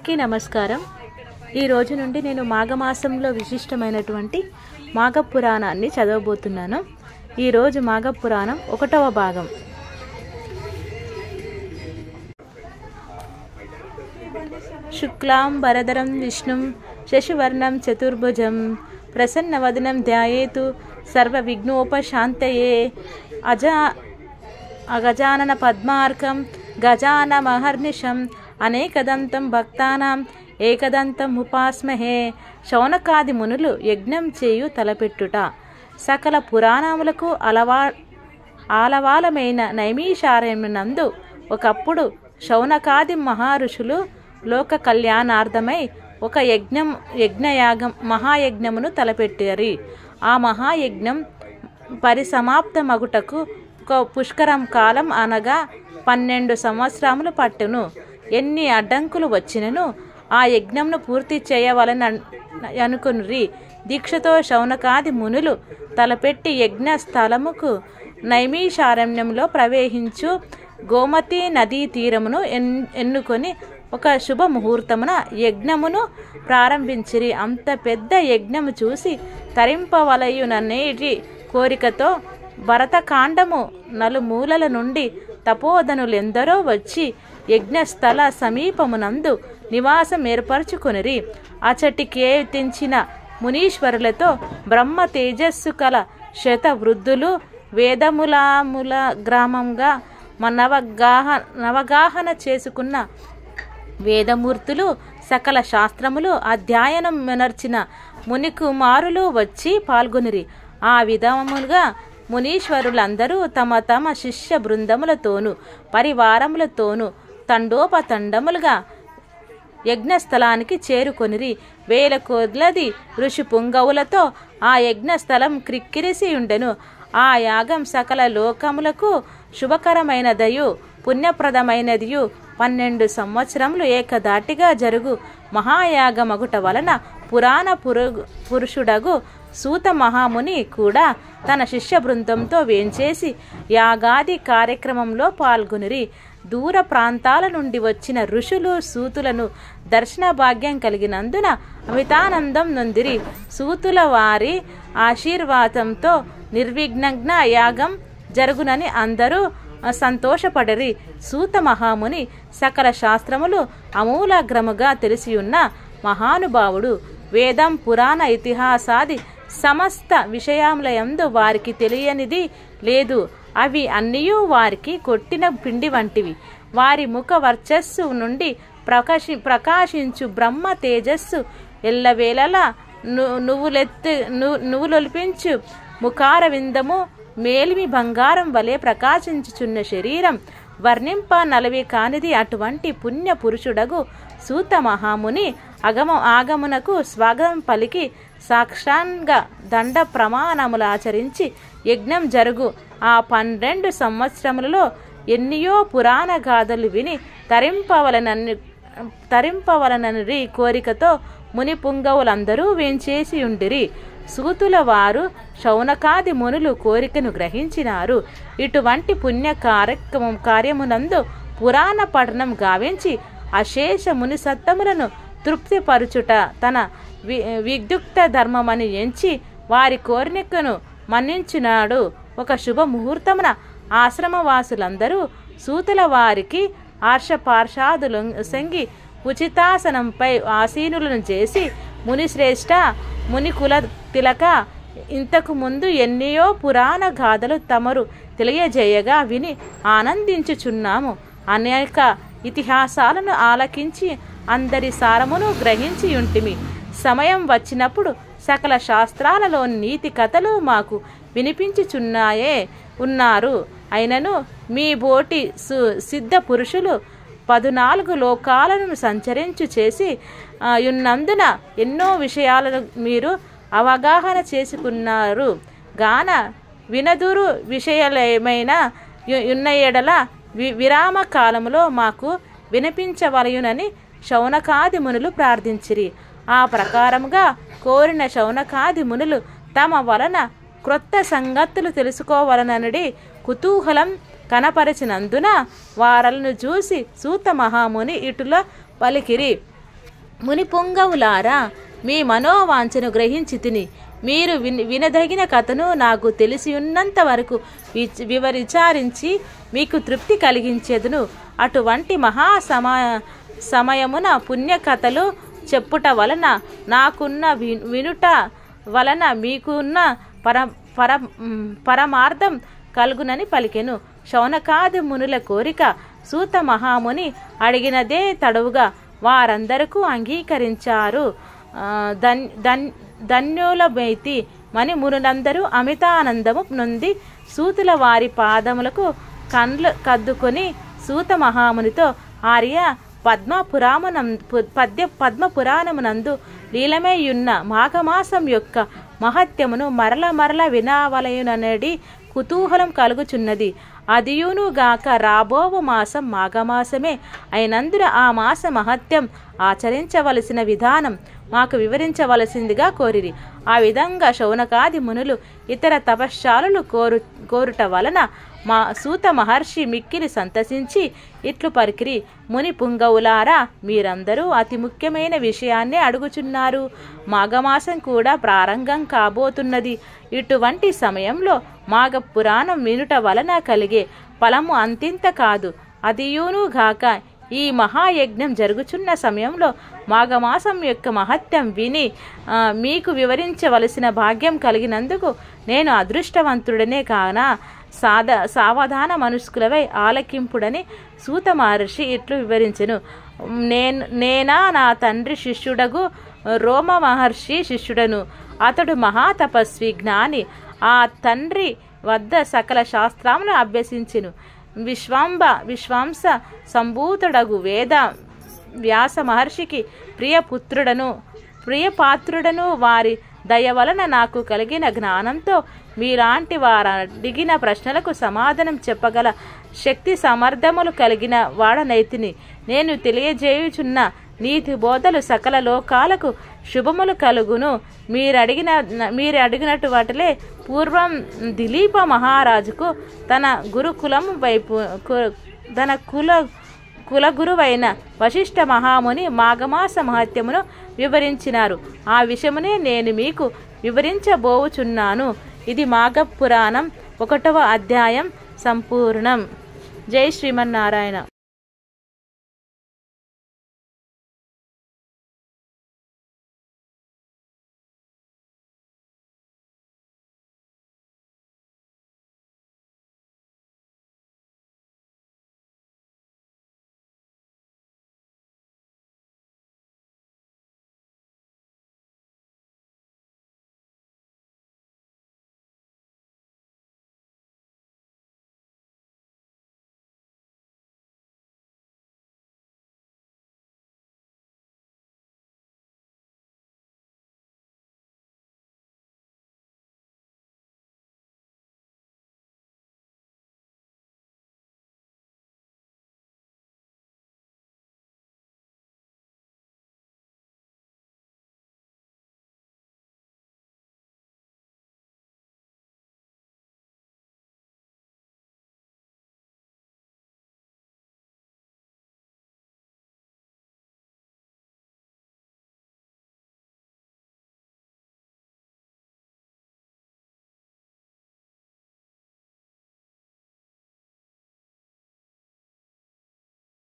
అందరికీ నమస్కారం। ఈ రోజు నుండి నేను మాఘమాసంలో విశిష్టమైనటువంటి మాఘ పురాణాన్ని చదవబోతున్నాను। ఈ రోజు మాఘ పురాణం 1వ భాగం। శుక్లాం వరదరం విష్ణుం శశివర్ణం చతుర్భుజం ప్రసన్నవదనం ధ్యాయేతు సర్వ విఘ్నోపశాంతయే అగజానన పద్మార్కం గజానమహర్నిశం అనేకదంతం భక్తానాం ఏకదంతం ఉపాస్మహే। శౌనకాది మునులు యజ్ఞం చేయు తలపెట్టుట। సకల పురాణములకు ఆలవాలమైన నైమిషారణ్యమునందు ఒకప్పుడు శౌనకాది మహర్షులు లోక కళ్యాణార్థమై ఒక మహాయజ్ఞమును తలపెట్టారు। ఆ మహాయజ్ఞం పరిసమాప్తమగుటకు ఒక పుష్కరం కాలం అనగా 12 సంవత్సరములు పట్టును। ఎన్ని అడ్డంకులు వచ్చినను ఆ యజ్ఞంను పూర్తి చేయవలన అనుకుని దీక్షతో శౌనకాది మునులు తలపెట్టి యజ్ఞ స్థలముకు నైమిషారణ్యంలో ప్రవేశించు గోమతి నదీ తీరమును ఎన్నుకొని ఒక శుభ ముహూర్తమున యజ్ఞమును ప్రారంభించిరి। అంత పెద్ద యజ్ఞము చూసి తరింపవలయుననేటి కోరికతో భరతకాండము నలుమూలల నుండి తపోధనులెందరో వచ్చి యజ్ఞస్థల సమీపమునందు నివాసం ఏర్పరచుకొనిరి। అచటికే తెంచిన మునీశ్వరులతో బ్రహ్మ తేజస్సు కల శతవృద్ధులు వేదములాముల గ్రామంగా నవగాహన చేసుకున్న వేదమూర్తులు సకల శాస్త్రములు అధ్యయనం మెనర్చిన మునికుమారులు వచ్చి పాల్గొనిరి। ఆ విధములుగా మునీశ్వరులందరూ తమ తమ శిష్య బృందములతోనూ పరివారములతోనూ తండోపతండములుగా యజ్ఞస్థలానికి చేరుకొనిరి। వేల కొద్ది ఋషి పుంగవులతో ఆ యజ్ఞస్థలం క్రిక్కిరిసి ఉండెను। ఆ యాగం సకల లోకములకు శుభకరమైనదయు పుణ్యప్రదమైనదియు 12 సంవత్సరములు ఏకదాటిగా జరుగు మహాయాగమగుట వలన పురాణ పురుషుడగు సూత మహాముని కూడా తన శిష్య బృందంతో వేంచేసి యాగాది కార్యక్రమంలో పాల్గొనిరి। దూర ప్రాంతాల నుండి వచ్చిన ఋషులు సూతులను దర్శన భాగ్యం కలిగినందున అమితానందం నొందిరి। సూతుల వారి ఆశీర్వాదంతో నిర్విఘ్నంగా యాగం జరుగునని అందరూ సంతోషపడరి। సూత మహాముని సకల శాస్త్రములు అమూలాగ్రముగా తెలిసియున్న మహానుభావుడు। వేదం పురాణ ఇతిహాసాది సమస్త విషయములయందు వారికి తెలియనిది లేదు। అవి అన్నియూ వారికి కొట్టిన పిండి వంటివి। వారి ముఖ వర్చస్సు నుండి ప్రకాశించు బ్రహ్మ తేజస్సు ఎల్లవేళలా నువ్వులొలిపించు ముఖార విందము మేలిమి బంగారం వలె ప్రకాశించుచున్న శరీరం వర్ణింప నలవి కానిది। అటువంటి పుణ్య పురుషుడగు సూత మహాముని ఆగమునకు స్వాగతం పలికి సాక్షాంగ దండ ప్రమాణములు ఆచరించి యజ్ఞం జరుగు ఆ 12 సంవత్సరములలో ఎన్నియో పురాణ గాథలు విని తరింపవలనని కోరికతో ముని పుంగవులందరూ వేంచేసి ఉండిరి। సూతుల వారు శౌనకాది మునులు కోరికను గ్రహించినారు। ఇటువంటి పుణ్య కార్యమునందు పురాణ పఠనం గావించి అశేష ముని సత్తములను తృప్తిపరుచుట తన విద్యుక్త ధర్మమని ఎంచి వారి కోరికను మన్నించినాడు। ఒక శుభ ముహూర్తమున ఆశ్రమవాసులందరూ సూతుల వారికి ఆర్షపార్షాదులు సంగి ఉచితాసనంపై ఆసీనులను చేసి మునిశ్రేష్ఠ ముని కుల తిలక ఇంతకు ముందు ఎన్నో పురాణ గాథలు తమరు తెలియజేయగా విని ఆనందించుచున్నాము। అనేక ఇతిహాసాలను ఆలకించి అందరి సారమును గ్రహించి ఉంటిమి। సమయం వచ్చినప్పుడు సకల శాస్త్రాలలో నీతి కథలు మాకు వినిపించుచున్నాయే ఉన్నారు। అయినను మీ బోటి సిద్ధ పురుషులు 14 లోకాలను సంచరించు చేసి ఉన్నందున ఎన్నో విషయాలను మీరు అవగాహన చేసుకున్నారు గాన వినదురు విషయాలేమైనా ఉన్న ఎడల విరామ కాలములో మాకు వినిపించవలయునని శౌనకాది మునులు ప్రార్థించిరి। ఆ ప్రకారముగా కోరిన శౌనకాది మునులు తమ వలన క్రొత్త సంగతులు తెలుసుకోవలనని కుతూహలం కనపరిచినందున వారలను చూసి సూత మహాముని ఇటుల పలికిరి. మునిపుంగవులారా, మీ మనోవాంఛను గ్రహించి తిని మీరు వినదగిన కథను నాకు తెలిసి ఉన్నంత వరకు విచారించి మీకు తృప్తి కలిగించేదును. అటువంటి సమయమున పుణ్యకథలు చెప్పుట వలన నాకున్న వినుట వలన మీకున్న పరమార్థం కలుగునని పలికెను. శౌనకాది మునుల కోరిక సూత మహాముని అడిగినదే తడవుగా వారందరకు అంగీకరించారు. ధన్యులమైతి మని మునులందరూ అమితానందము నొంది సూతుల వారి పాదములకు కండ్లు కద్దుకొని సూత మహామునితో, ఆర్య పద్మపురాణమునందు లీలమేయున్న మాఘమాసం యొక్క మహత్యమును మరల వినవలయుననడి కుతూహలం కలుగుచున్నది. అదియునుగాక రాబోవు మాసం మాఘమాసమే అయినందున ఆ మాస మహత్యం ఆచరించవలసిన విధానం మాకు వివరించవలసిందిగా కోరిరి. ఆ విధంగా శౌనకాది మునులు ఇతర తపశ్శాలులు కోరుట వలన మా సూత మహర్షి మిక్కిలి సంతసించి ఇట్లు పలికిరి: ముని పుంగవులారా, మీరందరూ అతి ముఖ్యమైన విషయాన్నే అడుగుచున్నారు. మాఘమాసం కూడా ప్రారంభం కాబోతున్నది. ఇటువంటి సమయంలో మాఘపురాణం వినుట వలన కలిగే ఫలము అంతింత కాదు. అదియునుగాక ఈ మహాయజ్ఞం జరుగుచున్న సమయంలో మాఘమాసం యొక్క మహత్యం విని మీకు వివరించవలసిన భాగ్యం కలిగినందుకు నేను అదృష్టవంతుడనే కాన సావధాన మనస్కులవై ఆలకింపుడని సూత మహర్షి ఇట్లు వివరించెను. నేనా నా తండ్రి శిష్యుడగు రోమ మహర్షి శిష్యుడను. అతడు మహాతపస్వి జ్ఞాని. ఆ తండ్రి వద్ద సకల శాస్త్రమును అభ్యసించెను. విశ్వాంస సంభూతుడగు వేద వ్యాస మహర్షికి ప్రియపాత్రుడను. వారి దయ వలన నాకు కలిగిన జ్ఞానంతో మీలాంటి వారు అడిగిన ప్రశ్నలకు సమాధానం చెప్పగల శక్తి సమర్థములు కలిగిన వాడనైతిని. నేను తెలియజేయుచున్న నీతి బోధలు సకల లోకాలకు శుభములు కలుగును. మీరు అడిగినట్టు వాటిలే పూర్వం దిలీప మహారాజుకు తన కులగురువైన వశిష్ఠ మహాముని మాఘమాస మహత్యమును వివరించినారు. ఆ విషయమునే నేను మీకు వివరించబోచున్నాను. ఇది మాఘపురాణం 1వ అధ్యాయం సంపూర్ణం. జై శ్రీమన్నారాయణ.